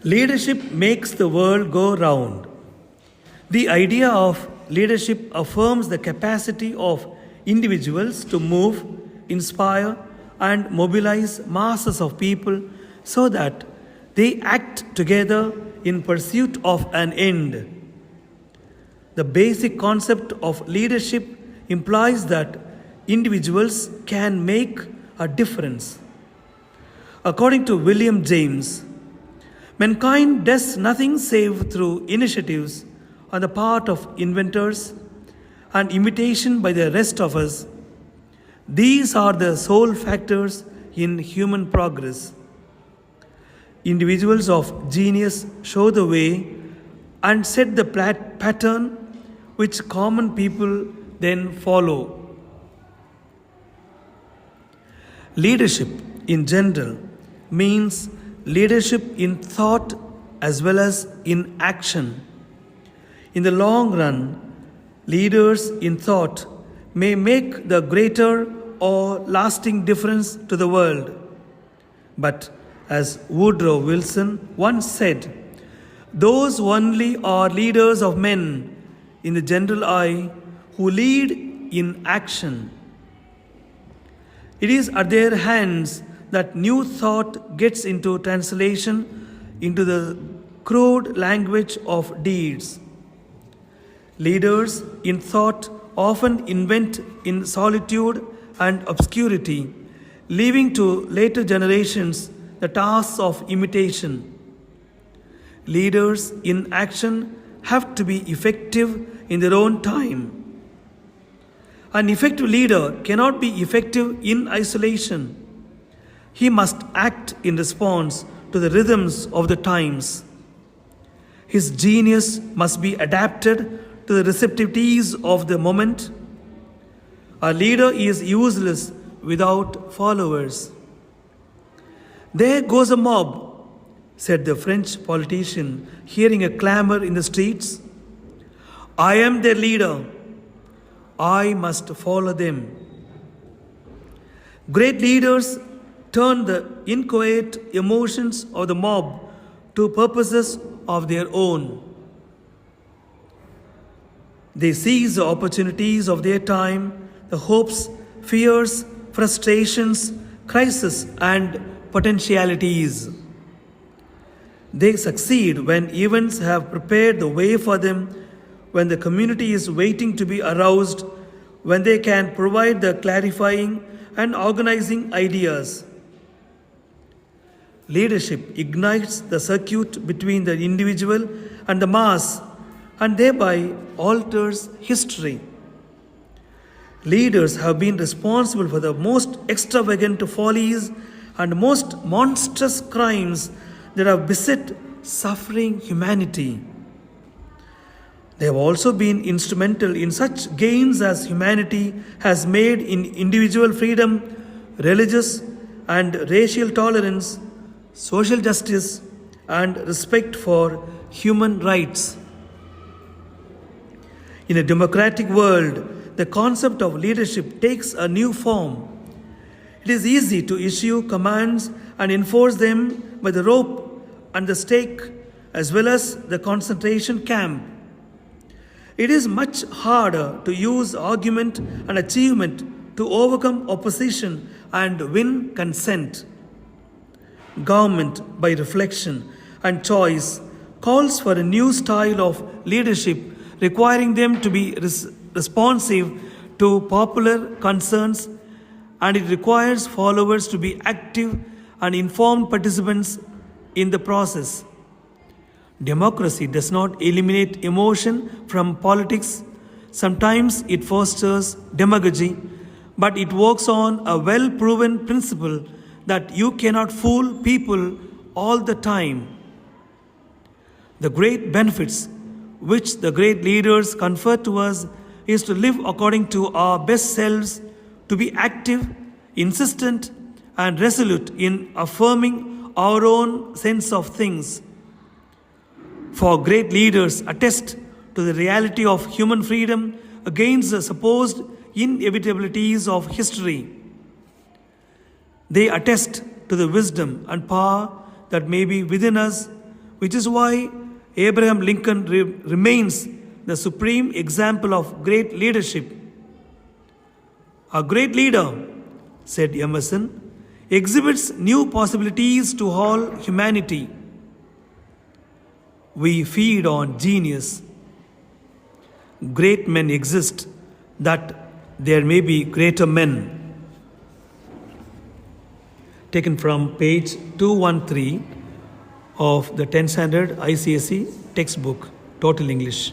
Leadership makes the world go round. The idea of leadership affirms the capacity of individuals to move, inspire, and mobilize masses of people so that they act together in pursuit of an end. The basic concept of leadership implies that individuals can make a difference. According to William James, mankind does nothing save through initiatives on the part of inventors and imitation by the rest of us. These are the sole factors in human progress. Individuals of genius show the way and set the pattern which common people then follow. Leadership in general means leadership in thought as well as in action. In the long run, leaders in thought may make the greater or lasting difference to the world. But as Woodrow Wilson once said, those only are leaders of men in the general eye who lead in action. It is at their hands that new thought gets into translation into the crude language of deeds. Leaders in thought often invent in solitude and obscurity, leaving to later generations the tasks of imitation. Leaders in action have to be effective in their own time. An effective leader cannot be effective in isolation. He must act in response to the rhythms of the times. His genius must be adapted to the receptivities of the moment. A leader is useless without followers. There goes a mob, said the French politician, hearing a clamor in the streets. I am their leader. I must follow them. Great leaders turn the inchoate emotions of the mob to purposes of their own. They seize the opportunities of their time, the hopes, fears, frustrations, crises, and potentialities. They succeed when events have prepared the way for them, when the community is waiting to be aroused, when they can provide the clarifying and organizing ideas. Leadership ignites the circuit between the individual and the mass and thereby alters history. Leaders have been responsible for the most extravagant follies and most monstrous crimes that have beset suffering humanity. They have also been instrumental in such gains as humanity has made in individual freedom, religious and racial tolerance, social justice, and respect for human rights. In a democratic world, the concept of leadership takes a new form. It is easy to issue commands and enforce them by the rope and the stake, as well as the concentration camp. It is much harder to use argument and achievement to overcome opposition and win consent. Government, by reflection and choice, calls for a new style of leadership requiring them to be responsive to popular concerns, and it requires followers to be active and informed participants in the process. Democracy does not eliminate emotion from politics. Sometimes it fosters demagogy, but it works on a well-proven principle that you cannot fool people all the time. The great benefits which the great leaders confer to us is to live according to our best selves, to be active, insistent, and resolute in affirming our own sense of things. For great leaders attest to the reality of human freedom against the supposed inevitabilities of history. They attest to the wisdom and power that may be within us which is why Abraham Lincoln remains the supreme example of great leadership. A great leader, said Emerson, exhibits new possibilities to all humanity. We feed on genius. Great men exist that there may be greater men. Taken from page 213 of the 10th standard ICSE textbook, Total English.